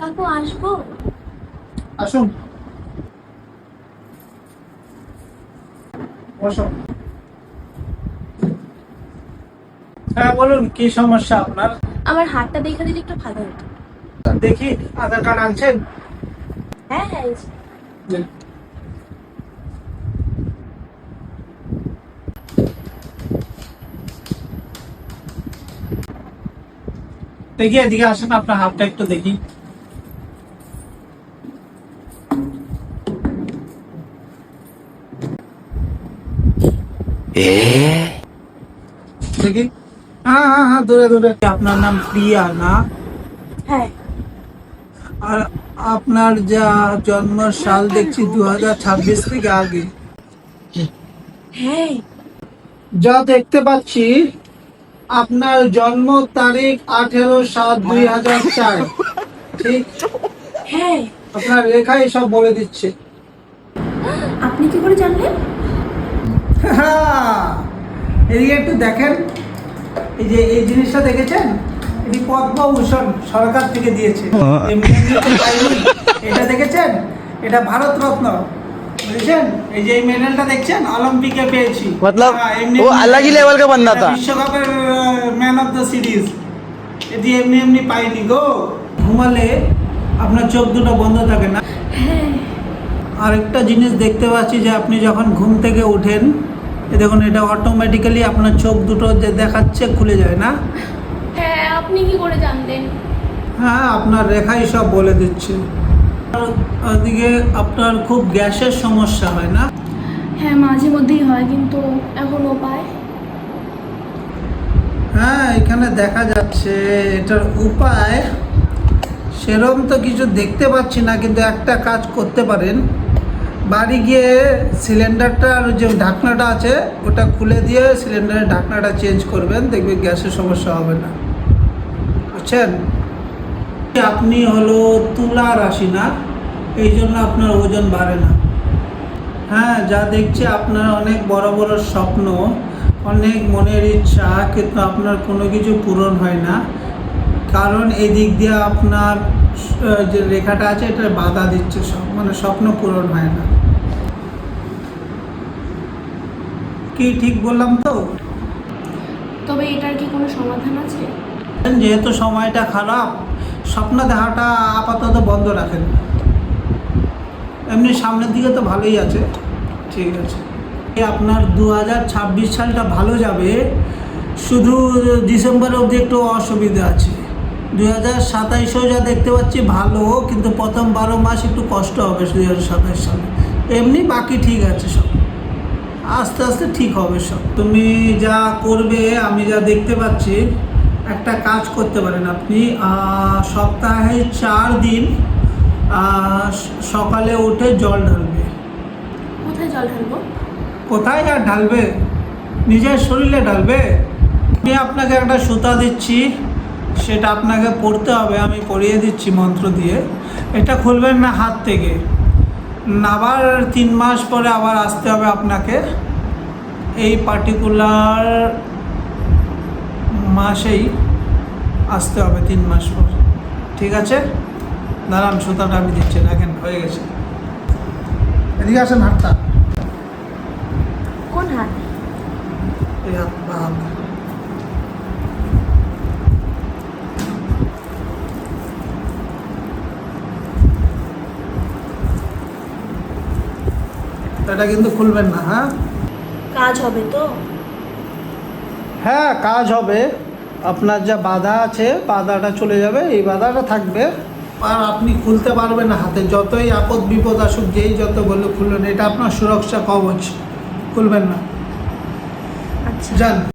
কাকু আসবো? আসুন, বসুন। হ্যাঁ বলুন, কি সমস্যা আপনার? আমার হাতটা দেখে দিলে একটু ভালো হতো। দেখি, আধার কার্ড আনছেন? হ্যাঁ হ্যাঁ, এই যে। দেখি এদিকে আসেন, আপনার হাতটা একটু দেখি। দেখি। হ্যাঁ হ্যাঁ হ্যাঁ, দূরে দূরে। আপনার নাম প্রিয়া না? হ্যাঁ আর আপনার যা জন্ম সাল দেখছি 2026 থেকে আগে। হ্যাঁ যা দেখতে পাচ্ছি, আপনার জন্ম তারিখ 18/7/2004। ঠিক? হ্যাঁ। আপনার রেখাই সব বলে দিচ্ছে। আপনি কি করে জানলেন? এদিকে একটু দেখেন, এই যে এই জিনিসটা দেখেছেন, এটি পদ্মভূষণ সরকার থেকে দিয়েছে। এমনি এমনি তো পাইনি। এটা দেখেছেন, এটা ভারত রত্ন, বুঝেছেন? এই যে এই মেডেলটা দেখছেন, অলিম্পিকে পেয়েছি। मतलब এমনি वो এমনি अलग ही लेवल का बंदा এটা था। বিশ্বকাপের ম্যান অফ দ্য সিরিজ। এটি এমনি এমনি পাইনি গো। ঘুমালে আপনার চোখ দুটো বন্ধ থাকে না। হ্যাঁ আরেকটা জিনিস দেখতে পাচ্ছি যে আপনি যখন ঘুম থেকে ওঠেন, দেখুন এটা অটোমেটিক্যালি আপনার চোখ দুটো যে দেখাচ্ছে খুলে যায় না? হ্যাঁ। আপনি কি করে জানলেন? হ্যাঁ, আপনার রেখাই সব বলে দিচ্ছে। আর ওদিকে আপনার খুব গ্যাসের সমস্যা হয় না? হ্যাঁ মাঝে মধ্যেই হয়, কিন্তু এখন উপায়? হ্যাঁ, এখানে দেখা যাচ্ছে এটার উপায় সেরকম তো কিছু দেখতে পাচ্ছি না, কিন্তু একটা কাজ করতে পারেন। বাড়ি গিয়ে সিলিন্ডারটার যে ঢাকনাটা আছে ওটা খুলে দিয়ে সিলিন্ডারের ঢাকনাটা চেঞ্জ করবেন, দেখবেন গ্যাসের সমস্যা হবে না। বুঝছেন? আপনি হলো তুলা রাশি না, এই জন্য আপনার ওজন বাড়ে না। হ্যাঁ, যা দেখছি আপনার অনেক বড় বড় স্বপ্ন, অনেক মনের ইচ্ছা, কিন্তু আপনার কোনো কিছু পূরণ হয় না, কারণ এই দিক দিয়ে আপনার যে রেখাটা আছে এটা বাধা দিচ্ছে, সব মানে স্বপ্ন পূরণ হয় না। কি ঠিক বললাম তো? তবে এটার কি কোনো সমাধান আছে? যেহেতু সময়টা খারাপ, স্বপ্ন দেখাটা আপাতত বন্ধ রাখেন। এমনি সামনের দিকে তো ভালোই আছে। ঠিক আছে, আপনার 2026 সালটা ভালো যাবে, শুধু ডিসেম্বর অবধি একটু অসুবিধা আছে। 2027-এও যা দেখতে পাচ্ছি ভালো, কিন্তু প্রথম 12 মাস একটু কষ্ট হবে 2027 সালে। এমনি বাকি ঠিক আছে সব, আস্তে আস্তে ঠিক হবে সব। তুমি যা করবে, আমি যা দেখতে পাচ্ছি, একটা কাজ করতে পারেন আপনি। সপ্তাহে 4 দিন সকালে উঠে জল ঢালবে। কোথায় জল ঢালবো? কোথায় আর ঢালবে? নিজের শরীরে ঢালবে। আমি আপনাকে একটা সুতা দিচ্ছি, সেটা আপনাকে পড়তে হবে, আমি পড়িয়ে দিচ্ছি মন্ত্র দিয়ে। এটা খুলবেন না হাত থেকে, আবার 3 মাস পরে আবার আসতে হবে আপনাকে, এই পার্টিকুলার মাসেই আসতে হবে 3 মাস পর। ঠিক আছে, দাঁড়ান, সুতাটা আমি দিচ্ছি, দেখেন হয়ে গেছে। এদিকে আসেন, হাতটা, কোন হাত? এই হাত বা হাত। এটা কিন্তু খুলবেন না, হ্যাঁ? কাজ হবে তো? হ্যাঁ, কাজ হবে। আপনার যা বাধা আছে, বাধাটা চলে যাবে, এই বাধাটা থাকবে। আর আপনি খুলতে পারবেন না হাতে, যতই আপদ বিপদ আসুক, যেই যত বলে খুলবেন, এটা আপনার সুরক্ষা কবচ। খুলবেন না, আচ্ছা। যান।